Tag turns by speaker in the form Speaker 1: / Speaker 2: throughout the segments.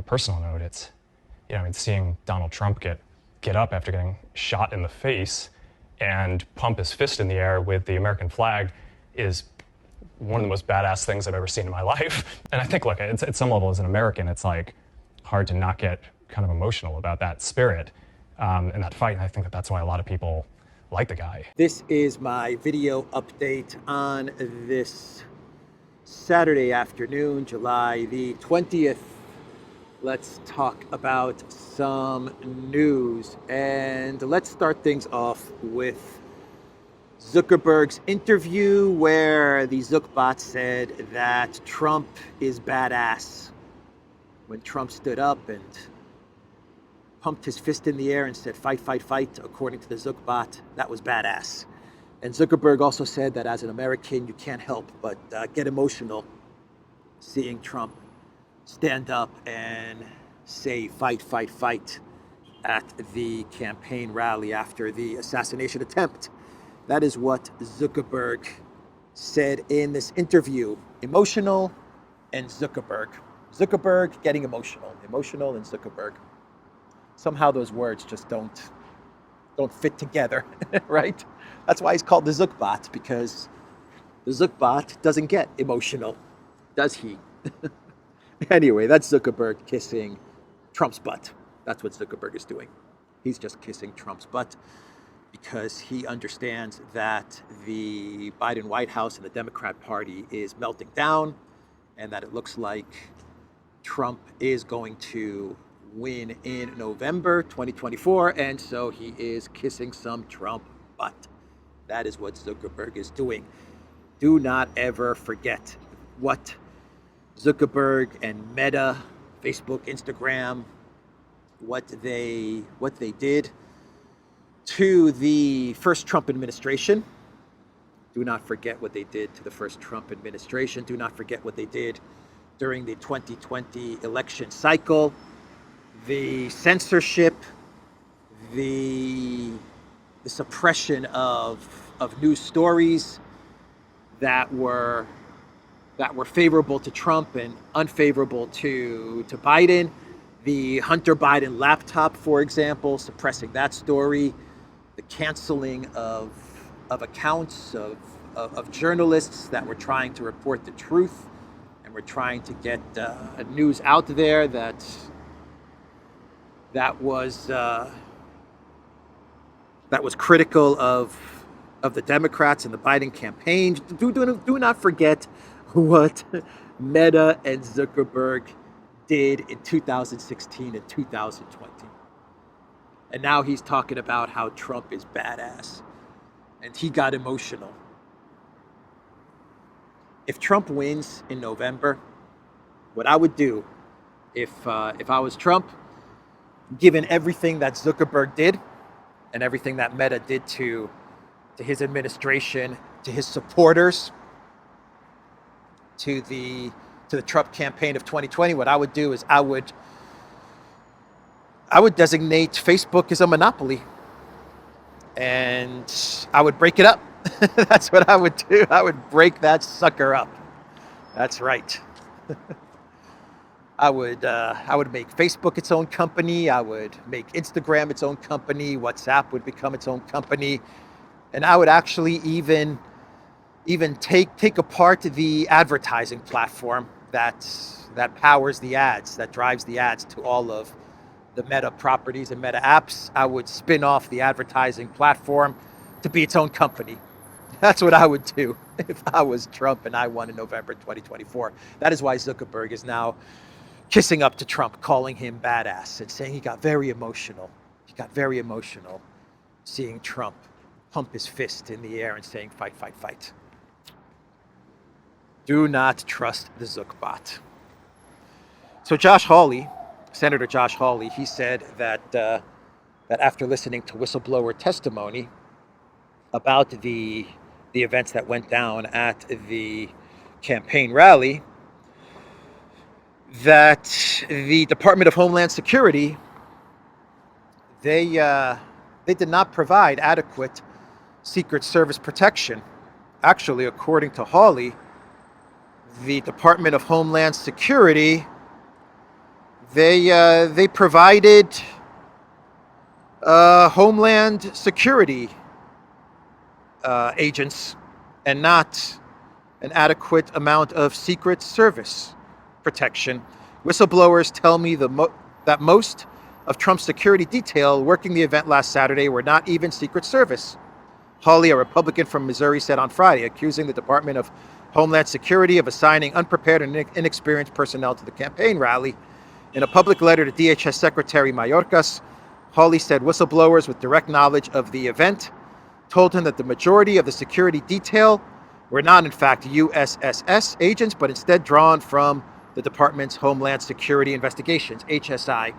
Speaker 1: personal note, it's, seeing Donald Trump get up after getting shot in the face and pump his fist in the air with the American flag is one of the most badass things I've ever seen in my life. And I think, look, at some level as an American, it's like hard to not get kind of emotional about that spirit and that fight. And I think that's why a lot of people like the guy.
Speaker 2: This is my video update on this Saturday afternoon, July the 20th. Let's talk about some news. And let's start things off with Zuckerberg's interview, where the Zuckbot said that Trump is badass. When Trump stood up and pumped his fist in the air and said, fight, fight, fight, according to the Zuckbot, that was badass. And Zuckerberg also said that as an American, you can't help but get emotional seeing Trump stand up and say, fight, fight, fight, at the campaign rally after the assassination attempt. That is what Zuckerberg said in this interview. Emotional and Zuckerberg. Zuckerberg getting emotional. Emotional and Zuckerberg. Somehow those words just don't fit together, right? That's why he's called the Zuckbot, because the Zuckbot doesn't get emotional, does he? Anyway, that's Zuckerberg kissing Trump's butt. That's what Zuckerberg is doing. He's just kissing Trump's butt because he understands that the Biden White House and the Democrat Party is melting down, and that it looks like Trump is going to win in November 2024, and so he is kissing some Trump butt. That is what Zuckerberg is doing. Do not ever forget what Zuckerberg and Meta, Facebook, Instagram, what they did to the first Trump administration. Do not forget what they did to the first Trump administration. Do not forget what they did during the 2020 election cycle. The censorship, the suppression of news stories that were favorable to Trump and unfavorable to Biden. The Hunter Biden laptop, for example, suppressing that story. The canceling of accounts of journalists that were trying to report the truth and were trying to get news out there that was critical of the Democrats and the Biden campaign. Do not forget what Meta and Zuckerberg did in 2016 and 2020. And now he's talking about how Trump is badass. And he got emotional. If Trump wins in November, what I would do if I was Trump, given everything that Zuckerberg did and everything that Meta did to his administration, to his supporters, to the Trump campaign of 2020, what I would do is I would designate Facebook as a monopoly, and I would break it up. That's what I would do. I would break that sucker up. That's right. I would make Facebook its own company. I would make Instagram its own company. WhatsApp would become its own company, and I would actually even take apart the advertising platform that powers the ads, that drives the ads to all of the Meta properties and Meta apps. I would spin off the advertising platform to be its own company. That's what I would do if I was Trump and I won in November 2024. That is why Zuckerberg is now kissing up to Trump, calling him badass, and saying he got very emotional. He got very emotional seeing Trump pump his fist in the air and saying, fight, fight, fight. Do not trust the Zuckbot. So Senator Josh Hawley, he said that after listening to whistleblower testimony about the events that went down at the campaign rally, that the Department of Homeland Security, they did not provide adequate Secret Service protection. Actually, according to Hawley, the Department of Homeland Security, They provided Homeland Security agents and not an adequate amount of Secret Service protection. Whistleblowers tell me that most of Trump's security detail working the event last Saturday were not even Secret Service. Hawley, a Republican from Missouri, said on Friday, accusing the Department of Homeland Security of assigning unprepared and inexperienced personnel to the campaign rally. In a public letter to DHS Secretary Mayorkas, Hawley said whistleblowers with direct knowledge of the event told him that the majority of the security detail were not, in fact, USSS agents, but instead drawn from the Department's Homeland Security Investigations, HSI.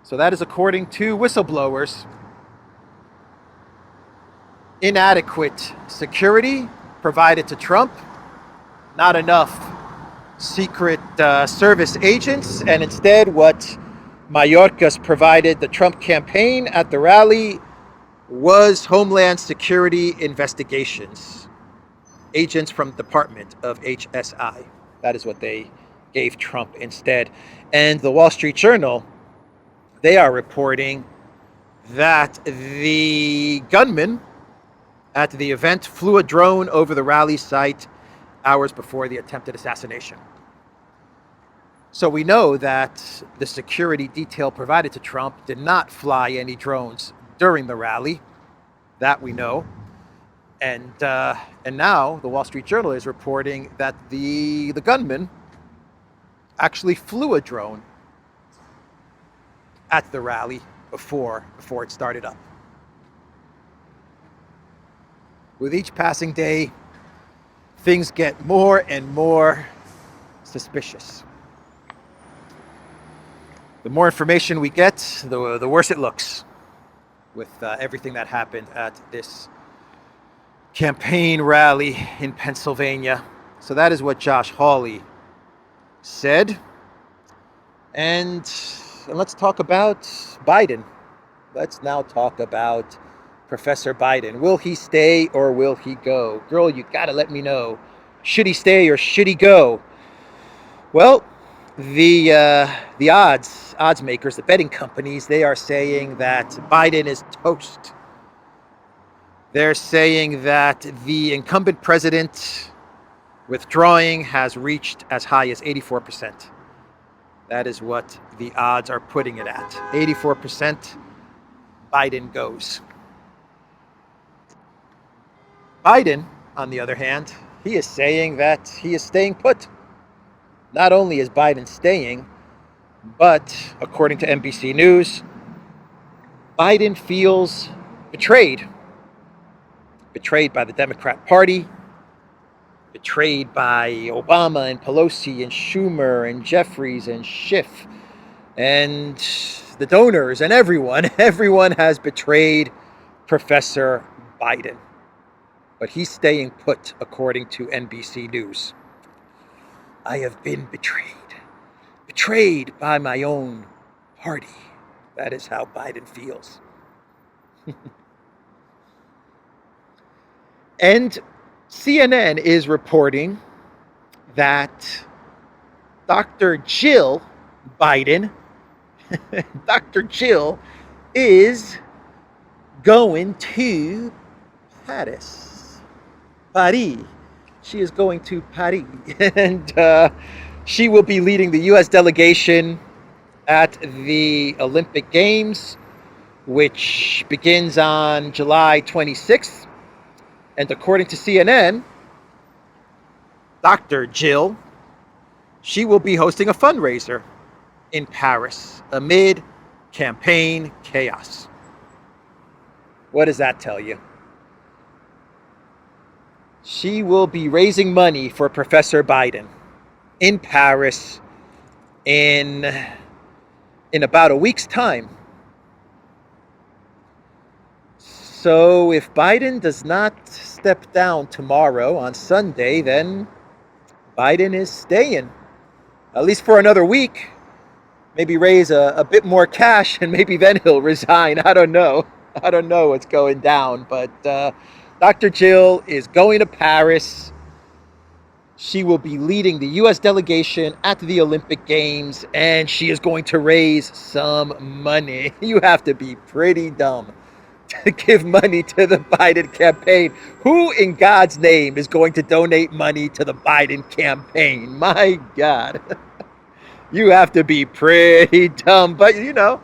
Speaker 2: So that is according to whistleblowers. Inadequate security provided to Trump, not enough Secret Service agents, and instead what Mayorkas provided the Trump campaign at the rally was Homeland Security Investigations, agents from the Department of HSI. That is what they gave Trump instead. And the Wall Street Journal, they are reporting that the gunman at the event flew a drone over the rally site hours before the attempted assassination. So we know that the security detail provided to Trump did not fly any drones during the rally. That we know. And now the Wall Street Journal is reporting that the gunman actually flew a drone at the rally before it started up. With each passing day, things get more and more suspicious. The more information we get, the worse it looks with everything that happened at this campaign rally in Pennsylvania. So that is what Josh Hawley said. And let's talk about Biden. Let's now talk about Professor Biden. Will he stay or will he go? Girl, you gotta let me know. Should he stay or should he go? Well, the odds makers, the betting companies, they are saying that Biden is toast. They're saying that the incumbent president withdrawing has reached as high as 84%. That is what the odds are putting it at. 84% Biden goes. Biden, on the other hand, he is saying that he is staying put. Not only is Biden staying, but according to NBC News, Biden feels betrayed. Betrayed by the Democrat Party, betrayed by Obama and Pelosi and Schumer and Jeffries and Schiff and the donors and everyone. Everyone has betrayed Professor Biden. But he's staying put, according to NBC News. I have been betrayed. Betrayed by my own party. That is how Biden feels. And CNN is reporting that Dr. Jill Biden, Dr. Jill, is going to Paris. Paris. She is going to Paris. And she will be leading the U.S. delegation at the Olympic Games, which begins on July 26th. And according to CNN, Dr. Jill, she will be hosting a fundraiser in Paris amid campaign chaos. What does that tell you? She will be raising money for Professor Biden in Paris in about a week's time. So if Biden does not step down tomorrow on Sunday, then Biden is staying, at least for another week. Maybe raise a bit more cash and maybe then he'll resign. I don't know. I don't know what's going down. But Dr. Jill is going to Paris She will be leading the U.S. delegation at the Olympic Games, and she is going to raise some money. You have to be pretty dumb to give money to the Biden campaign. Who in God's name is going to donate money to the Biden campaign? My God. You have to be pretty dumb, but you know,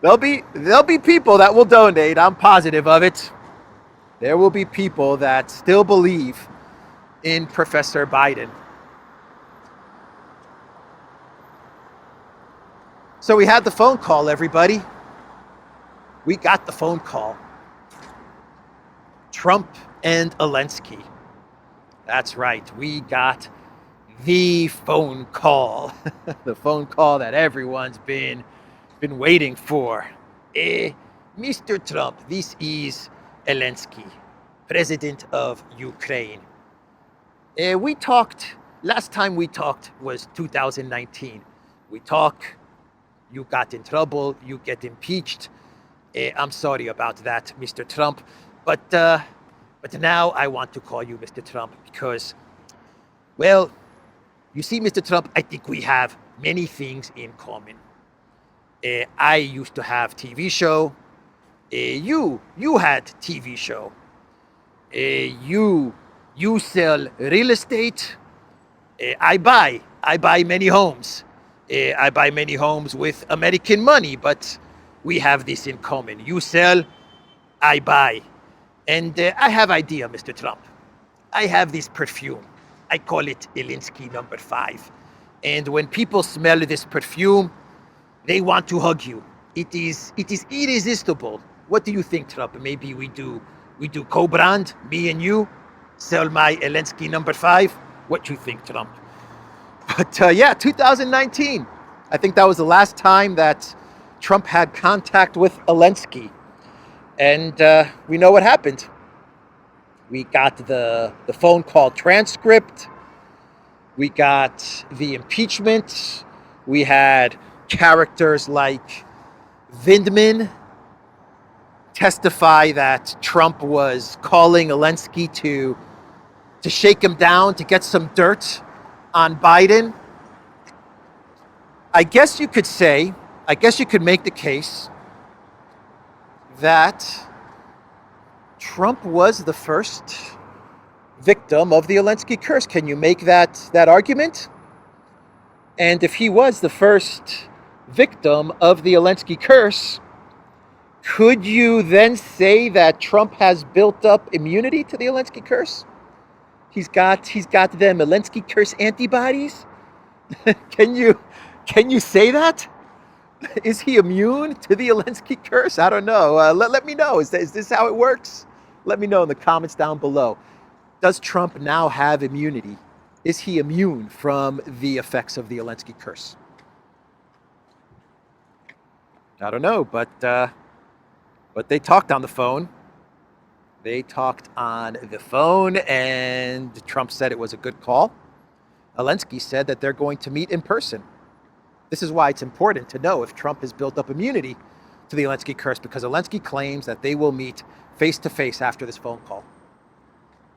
Speaker 2: there'll be people that will donate. I'm positive of it. There will be people that still believe in Professor Biden. So we had the phone call, everybody. We got the phone call. Trump and Elensky. That's right. We got the phone call. The phone call that everyone's been waiting for. Mr. Trump, this is Elensky, President of Ukraine. Last time we talked was 2019. We talk, you got in trouble, you get impeached. I'm sorry about that, Mr. Trump. But now I want to call you Mr. Trump because, well, you see, Mr. Trump, I think we have many things in common. I used to have TV show. You had TV show. You sell real estate. I buy many homes. I buy many homes with American money, but we have this in common. You sell, I buy. And I have idea, Mr. Trump. I have this perfume. I call it Elensky number 5. And when people smell this perfume, they want to hug you. It is irresistible. What do you think, Trump? Maybe we do co-brand, me and you, sell my Elensky number 5. What you think, Trump? But yeah, 2019. I think that was the last time that Trump had contact with Elensky. And we know what happened. We got the phone call transcript. We got the impeachment. We had characters like Vindman testify that Trump was calling Elensky to shake him down, to get some dirt on Biden. I guess you could make the case that Trump was the first victim of the Elensky curse. Can you make that argument? And if he was the first victim of the Elensky curse, could you then say that Trump has built up immunity to the Elensky curse? He's got them Elensky curse antibodies? Can you say that? Is he immune to the Elensky curse? I don't know. Let me know. Is this how it works? Let me know in the comments down below. Does Trump now have immunity? Is he immune from the effects of the Elensky curse? I don't know, but they talked on the phone. And Trump said it was a good call. Elensky said that they're going to meet in person. This is why it's important to know if Trump has built up immunity to the Elensky curse, because Elensky claims that they will meet face-to-face after this phone call.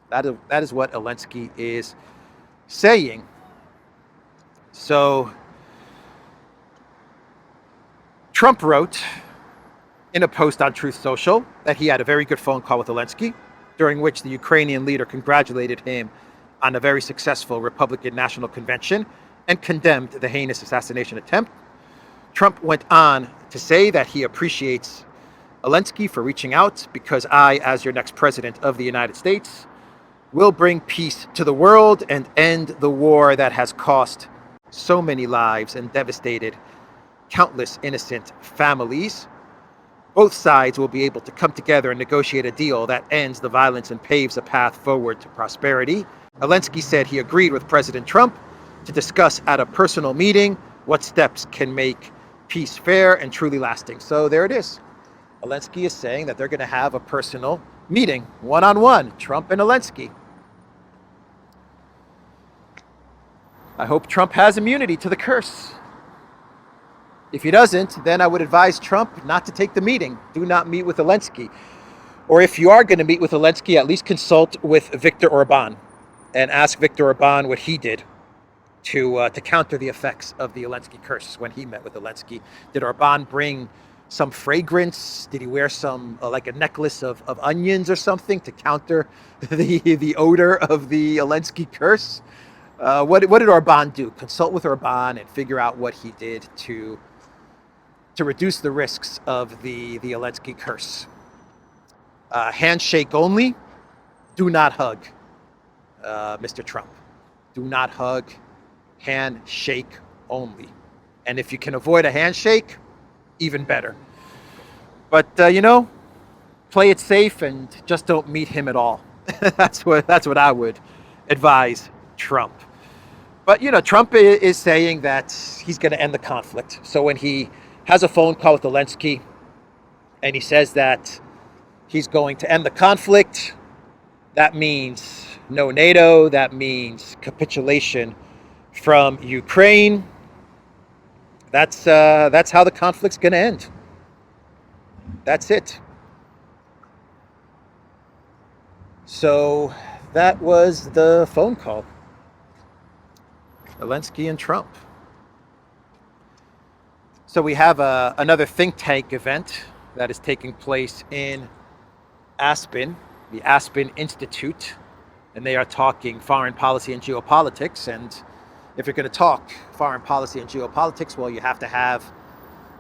Speaker 2: That is what Elensky is saying. So Trump wrote in a post on Truth Social that he had a very good phone call with Elensky, during which the Ukrainian leader congratulated him on a very successful Republican National Convention and condemned the heinous assassination attempt. Trump went on to say that he appreciates Elensky for reaching out because I, as your next president of the United States, will bring peace to the world and end the war that has cost so many lives and devastated countless innocent families. Both sides will be able to come together and negotiate a deal that ends the violence and paves a path forward to prosperity. Elensky said he agreed with President Trump to discuss at a personal meeting what steps can make peace fair and truly lasting. So there it is. Elensky is saying that they're going to have a personal meeting, one-on-one, Trump and Elensky. I hope Trump has immunity to the curse. If he doesn't, then I would advise Trump not to take the meeting. Do not meet with Elensky. Or if you are going to meet with Elensky, at least consult with Viktor Orban. and ask Viktor Orban what he did to counter the effects of the Elensky curse when he met with Zelensky. Did Orban bring some fragrance? Did he wear some like a necklace of onions or something to counter the odor of the Elensky curse? What did Orban do? Consult with Orban and figure out what he did to reduce the risks of the Elensky curse. Handshake only. Do not hug, Mr. Trump. Do not hug. Handshake only. And if you can avoid a handshake, even better. But play it safe and just don't meet him at all. That's what I would advise Trump. But Trump is saying that he's going to end the conflict. So when he has a phone call with Zelensky and he says that he's going to end the conflict, that means no NATO, that means capitulation from Ukraine. That's how the conflict's going to end. That's it. So that was the phone call. Elensky and Trump. So we have another think tank event that is taking place in Aspen, the Aspen Institute, and they are talking foreign policy and geopolitics. And if you're going to talk foreign policy and geopolitics, well, you have to have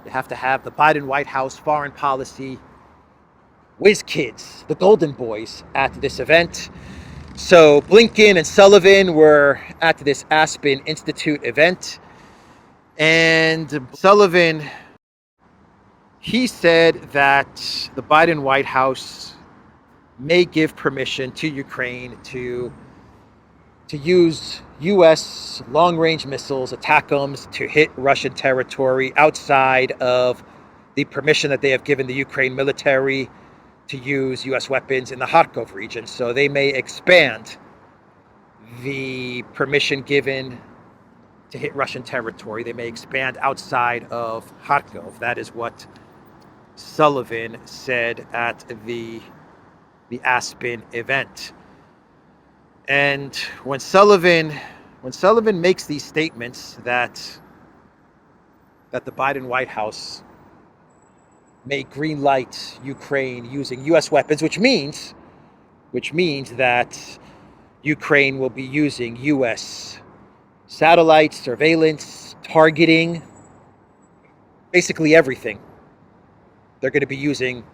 Speaker 2: the Biden White House foreign policy whiz kids, the golden boys, at this event. So Blinken and Sullivan were at this Aspen Institute event, and Sullivan, he said that the Biden White House may give permission to Ukraine to use U.S. long-range missiles, ATACMS, to hit Russian territory outside of the permission that they have given the Ukraine military to use U.S. weapons in the Kharkov region. So they may expand the permission given to hit Russian territory. They may expand outside of Kharkov. That is what Sullivan said at the Aspen event. And when Sullivan makes these statements that the Biden White House may green light Ukraine using U.S. weapons, which means that Ukraine will be using U.S. satellites, surveillance, targeting, basically everything. They're going to be using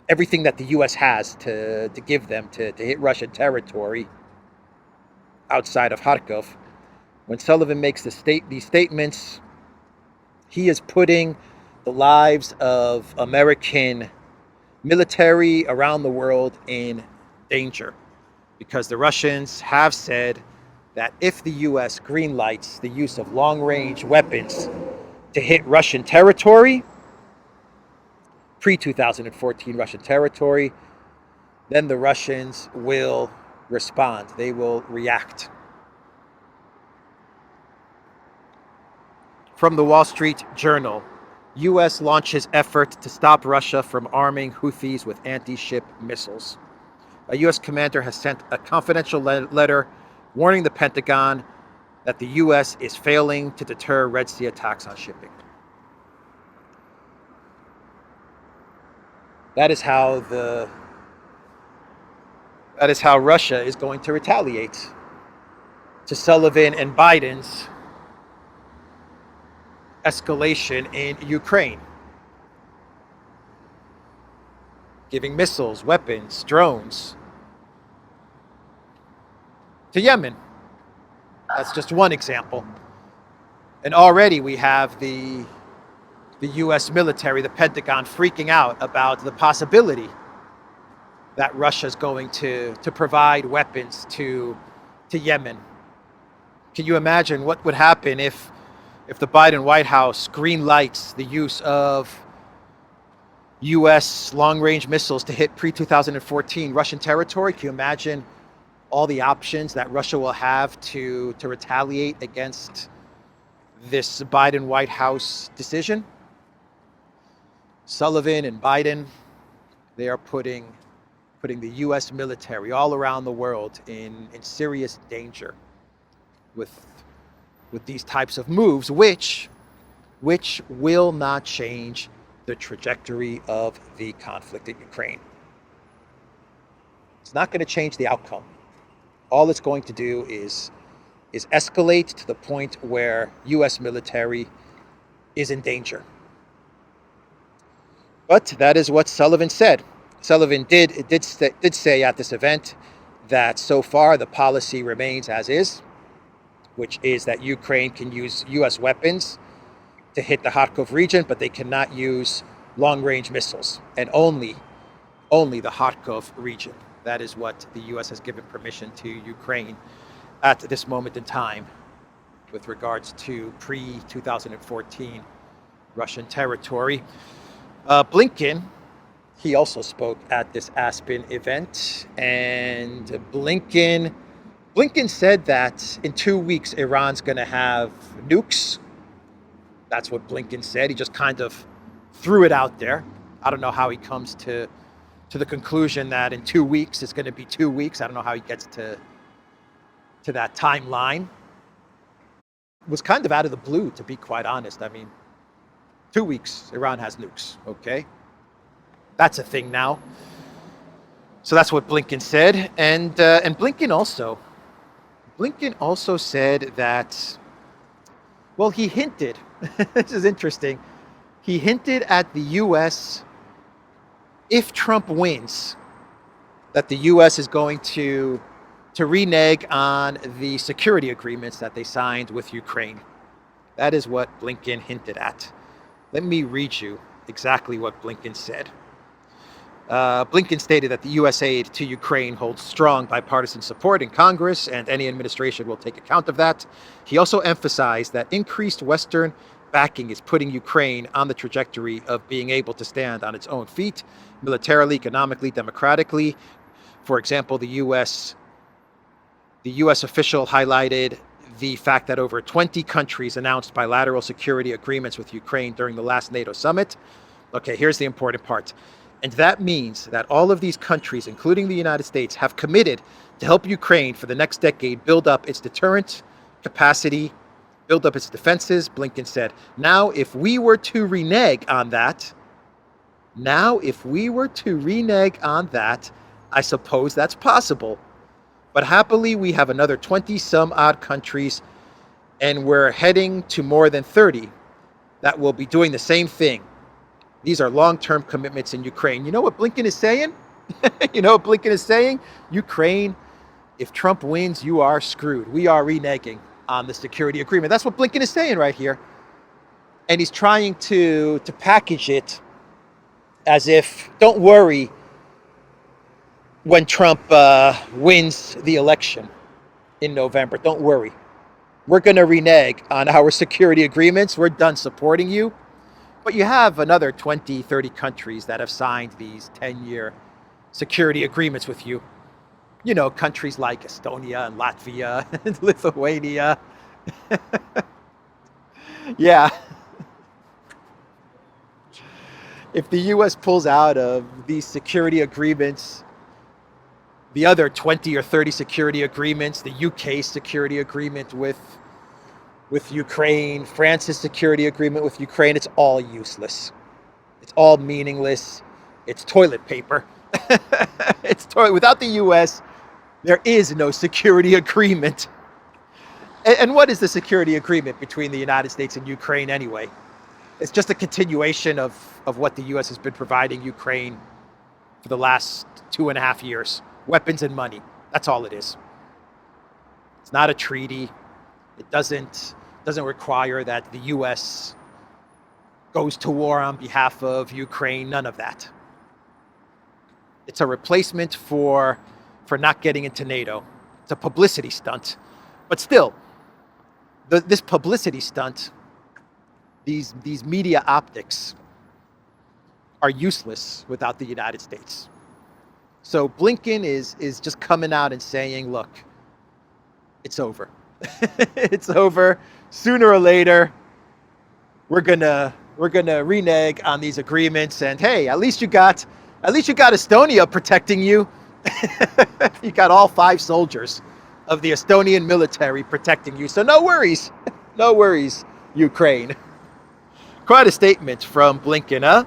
Speaker 2: everything that the U.S. has to give them to hit Russian territory outside of Kharkov. When Sullivan makes these statements, he is putting the lives of American military around the world in danger, because the Russians have said that if the U.S. greenlights the use of long-range weapons to hit Russian territory, pre-2014 Russian territory, then the Russians will respond. They will react. From the Wall Street Journal, U.S. launches effort to stop Russia from arming Houthis with anti-ship missiles. A U.S. commander has sent a confidential letter warning the Pentagon that the U.S. is failing to deter Red Sea attacks on shipping. That is how Russia is going to retaliate to Sullivan and Biden's escalation in Ukraine. Giving missiles, weapons, drones to Yemen. That's just one example. And already we have the U.S. military, the Pentagon, freaking out about the possibility that Russia is going to provide weapons to Yemen. Can you imagine what would happen if the Biden White House green lights the use of U.S. long-range missiles to hit pre-2014 Russian territory? Can you imagine all the options that Russia will have to retaliate against this Biden White House decision? Sullivan and Biden, they are putting putting the U.S. military all around the world in serious danger with these types of moves, which will not change the trajectory of the conflict in Ukraine. It's not going to change the outcome. All it's going to do is escalate to the point where U.S. military is in danger. But that is what Sullivan said. Sullivan did say at this event that so far the policy remains as is, which is that Ukraine can use U.S. weapons to hit the Kharkov region, but they cannot use long-range missiles, and only the Kharkov region. That is what the U.S. has given permission to Ukraine at this moment in time with regards to pre-2014 Russian territory. Blinken, he also spoke at this Aspen event, and Blinken said that in 2 weeks Iran's going to have nukes. That's what Blinken said. He just kind of threw it out there. I don't know how he comes to the conclusion that in 2 weeks it's going to be 2 weeks. I don't know how he gets to that timeline. It was kind of out of the blue, to be quite honest. I mean, 2 weeks, Iran has nukes, okay? That's a thing now. So that's what Blinken said. And Blinken also said that, well, he hinted, this is interesting, he hinted at the U.S., if Trump wins, that the U.S. is going to renege on the security agreements that they signed with Ukraine. That is what Blinken hinted at. Let me read you exactly what Blinken said. Blinken stated that the U.S. aid to Ukraine holds strong bipartisan support in Congress, and any administration will take account of that. He also emphasized that increased Western backing is putting Ukraine on the trajectory of being able to stand on its own feet, militarily, economically, democratically. For example, the U.S. official highlighted the fact that over 20 countries announced bilateral security agreements with Ukraine during the last NATO summit. Okay, here's the important part. And that means that all of these countries, including the United States, have committed to help Ukraine for the next decade build up its deterrent capacity, build up its defenses, Blinken said. Now, if we were to renege on that, I suppose that's possible. But happily, we have another 20 some odd countries, and we're heading to more than 30 that will be doing the same thing. These are long-term commitments in Ukraine. You know what Blinken is saying? Ukraine, if Trump wins, you are screwed. We are reneging on the security agreement. That's what Blinken is saying right here. And he's trying to package it as if, don't worry, when Trump wins the election in November, don't worry. We're going to renege on our security agreements. We're done supporting you. But you have another 20, 30 countries that have signed these 10-year security agreements with you. You know, countries like Estonia and Latvia and Lithuania. Yeah. If the U.S. pulls out of these security agreements, the other 20 or 30 security agreements, the UK security agreement with Ukraine, France's security agreement with Ukraine, it's all useless. It's all meaningless. It's toilet paper. Without the U.S., there is no security agreement. And what is the security agreement between the United States and Ukraine anyway? It's just a continuation of what the U.S. has been providing Ukraine for the last 2.5 years. Weapons and money. That's all it is. It's not a treaty. It doesn't require that the U.S. goes to war on behalf of Ukraine. None of that. It's a replacement for not getting into NATO. It's a publicity stunt. But still, this publicity stunt, these media optics are useless without the United States. So Blinken is just coming out and saying, look, it's over. It's over. Sooner or later, we're gonna renege on these agreements. And hey, at least you got At least you got Estonia protecting you. You got all 5 soldiers of the Estonian military protecting you. So no worries. No worries, Ukraine. Quite a statement from Blinken, huh?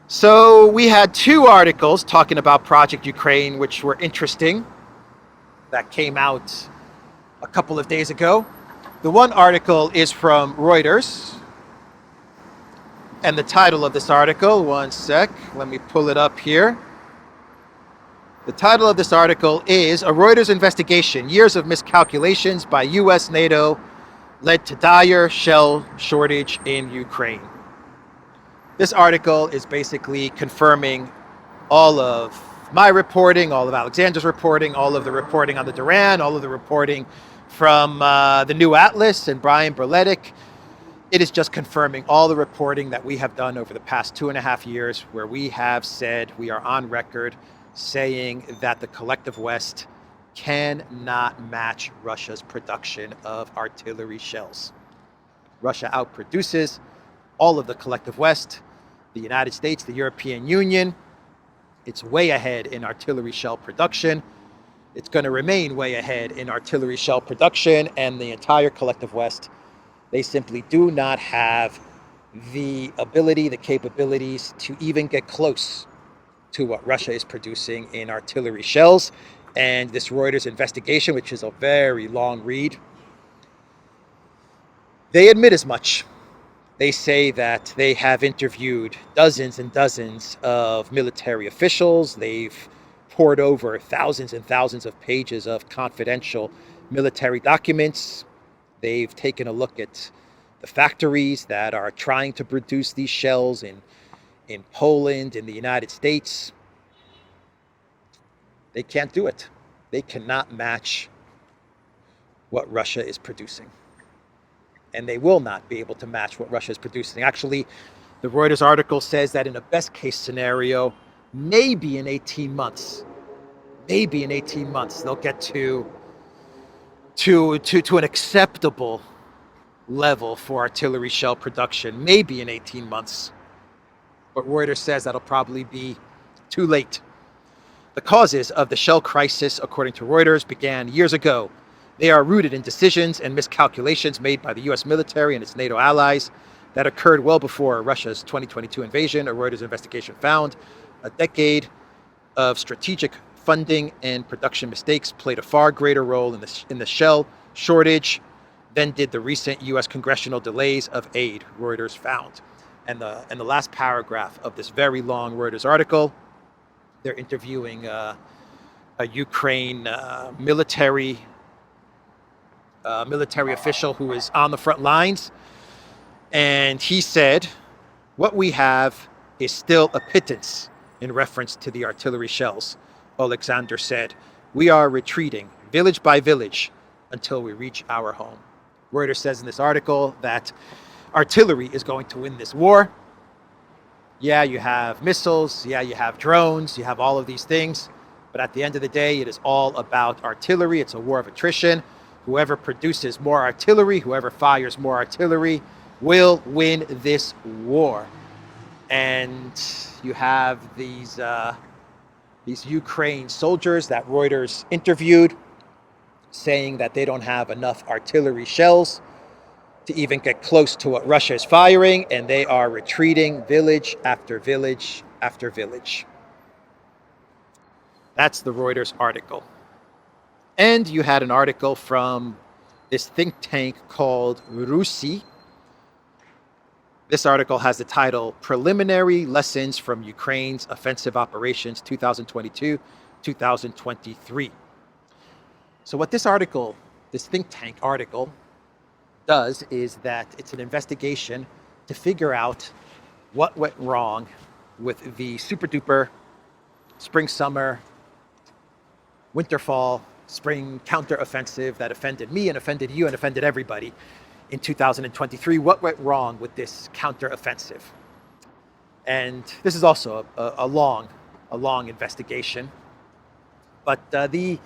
Speaker 2: So we had 2 articles talking about Project Ukraine, which were interesting, that came out a couple of days ago. The one article is from Reuters. And the title of this article, one sec, let me pull it up here. The title of this article is A Reuters Investigation, Years of Miscalculations by US NATO Led to Dire Shell Shortage in Ukraine. This article is basically confirming all of my reporting, all of Alexander's reporting, all of the reporting on the Duran, all of the reporting from the New Atlas and Brian Berletic. It is just confirming all the reporting that we have done over the past 2.5 years, where we have said, we are on record saying that the collective West cannot match Russia's production of artillery shells. Russia outproduces all of the collective West, the United States, the European Union. It's way ahead in artillery shell production. It's going to remain way ahead in artillery shell production, and the entire collective West, they simply do not have the ability, the capabilities to even get close to what Russia is producing in artillery shells. And this Reuters investigation, which is a very long read, they admit as much. They say that they have interviewed dozens and dozens of military officials. They've poured over thousands and thousands of pages of confidential military documents. They've taken a look at the factories that are trying to produce these shells in Poland, in the United States. They can't do it. They cannot match what Russia is producing. And they will not be able to match what Russia is producing. Actually, the Reuters article says that in a best case scenario, maybe in 18 months, they'll get to an acceptable level for artillery shell production, maybe in 18 months. But Reuters says that'll probably be too late. The causes of the shell crisis, according to Reuters, began years ago. They are rooted in decisions and miscalculations made by the US military and its NATO allies that occurred well before Russia's 2022 invasion. A Reuters investigation found a decade of strategic funding and production mistakes played a far greater role in the shell shortage than did the recent US congressional delays of aid, Reuters found. And the last paragraph of this very long Reuters article, they're interviewing a Ukraine military official who is on the front lines. And he said, what we have is still a pittance, in reference to the artillery shells. Alexander said, we are retreating village by village until we reach our home. Reuters says in this article that artillery is going to win this war. Yeah, you have missiles. Yeah, you have drones. You have all of these things. But at the end of the day, it is all about artillery. It's a war of attrition. Whoever produces more artillery, whoever fires more artillery, will win this war. And you have these Ukraine soldiers that Reuters interviewed saying that they don't have enough artillery shells to even get close to what Russia is firing, and they are retreating village after village after village. That's the Reuters article. And you had an article from this think tank called ODYSEE. This article has the title, Preliminary Lessons from Ukraine's Offensive Operations 2022-2023. So what this article, this think tank article, does is that it's an investigation to figure out what went wrong with the super duper spring, summer, winter, fall, spring counteroffensive that offended me and offended you and offended everybody in 2023. What went wrong with this counteroffensive? And this is also a long investigation. But the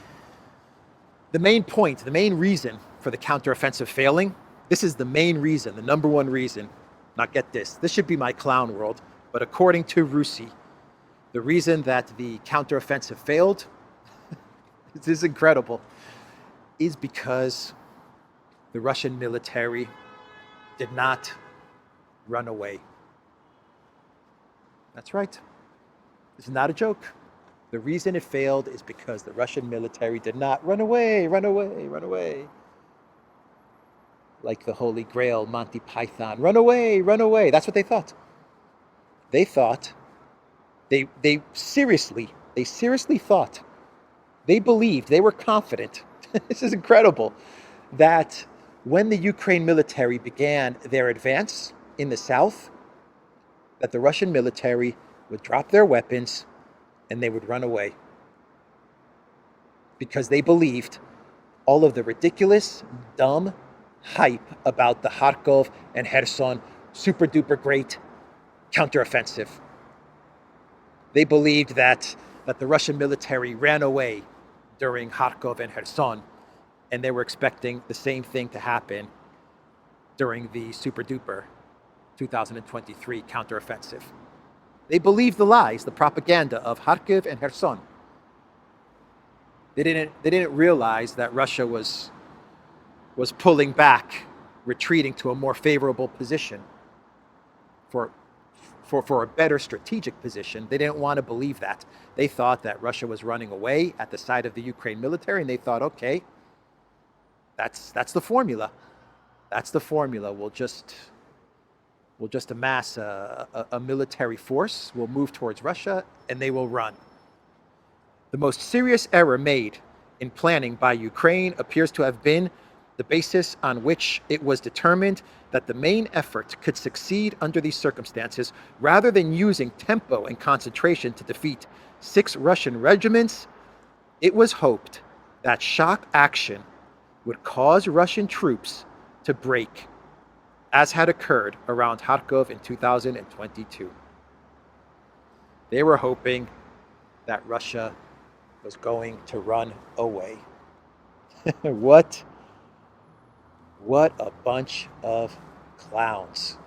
Speaker 2: main point, the main reason for the counteroffensive failing, this is the main reason, the number one reason. Now get this, this should be my clown world. But according to Rusi, the reason that the counteroffensive failed, this is incredible, is because the Russian military did not run away. That's right. This is not a joke. The reason it failed is because the Russian military did not run away, run away, run away. Like the Holy Grail, Monty Python, run away, run away. That's what they thought. They thought, they seriously thought, they believed, they were confident, this is incredible, that when the Ukraine military began their advance in the south, that the Russian military would drop their weapons and they would run away. Because they believed all of the ridiculous, dumb hype about the Kharkov and Kherson super duper great counteroffensive. They believed that the Russian military ran away during Kharkov and Kherson, and they were expecting the same thing to happen during the super duper 2023 counteroffensive. They believed the lies, the propaganda of Kharkiv and Kherson. They didn't realize that Russia was pulling back, retreating to a more favorable position for a better strategic position. They didn't want to believe that. They thought that Russia was running away at the side of the Ukraine military, and they thought, okay, that's the formula. That's the formula. We'll just amass a military force. We'll move towards Russia, and they will run. The most serious error made in planning by Ukraine appears to have been the basis on which it was determined that the main effort could succeed under these circumstances. Rather than using tempo and concentration to defeat 6 Russian regiments, it was hoped that shock action would cause Russian troops to break, as had occurred around Kharkov in 2022. They were hoping that Russia was going to run away. What a bunch of clowns.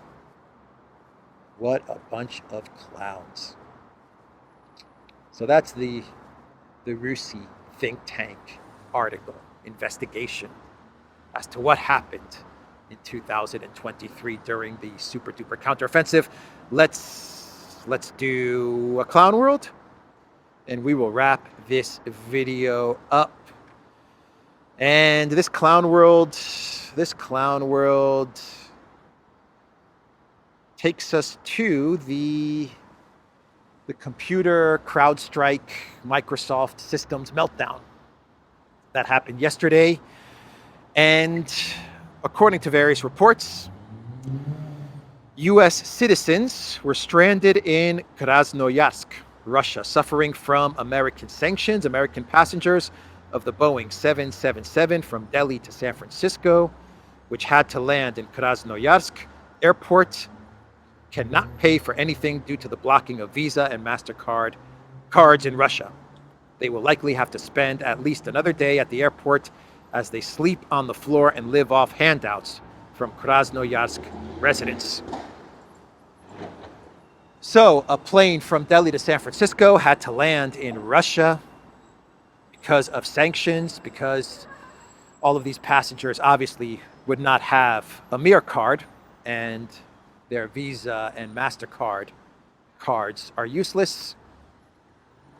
Speaker 2: What a bunch of clowns. So that's the Rusi think tank article, investigation as to what happened in 2023 during the super duper counteroffensive. Let's do a clown world, and we will wrap this video up. And this clown world takes us to the computer CrowdStrike Microsoft systems meltdown that happened yesterday. And according to various reports, U.S. citizens were stranded in Krasnoyarsk, Russia, suffering from American sanctions. American passengers of the Boeing 777 from Delhi to San Francisco, which had to land in Krasnoyarsk airport, cannot pay for anything due to the blocking of Visa and MasterCard cards in Russia. They will likely have to spend at least another day at the airport as they sleep on the floor and live off handouts from Krasnoyarsk residents. So a plane from Delhi to San Francisco had to land in Russia because of sanctions, because all of these passengers obviously would not have a Mir card, and their Visa and MasterCard cards are useless.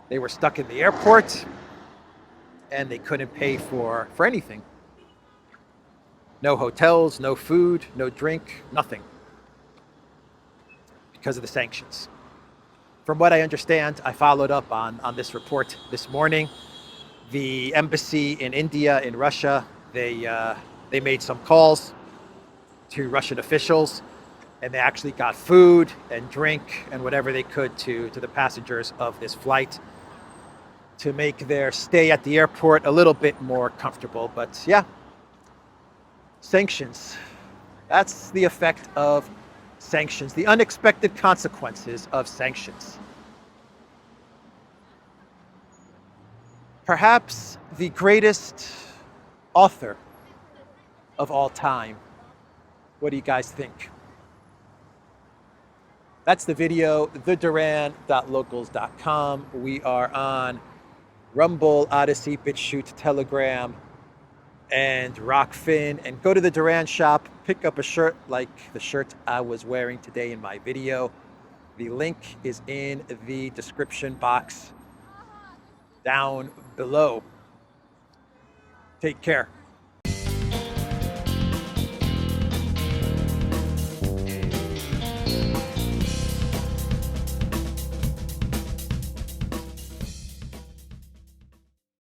Speaker 2: They were stuck in the airport, and they couldn't pay for anything. No hotels, no food, no drink, nothing, because of the sanctions. From what I understand, I followed up on this report this morning. The embassy in India, in Russia, they made some calls to Russian officials, and they actually got food and drink and whatever they could to the passengers of this flight to make their stay at the airport a little bit more comfortable. But yeah, sanctions. That's the effect of sanctions, the unexpected consequences of sanctions. Perhaps the greatest author of all time. What do you guys think? That's the video, theduran.locals.com. We are on Rumble, Odyssey, BitChute, Telegram, and Rockfin. And go to the Duran shop, pick up a shirt like the shirt I was wearing today in my video. The link is in the description box down below. Take care.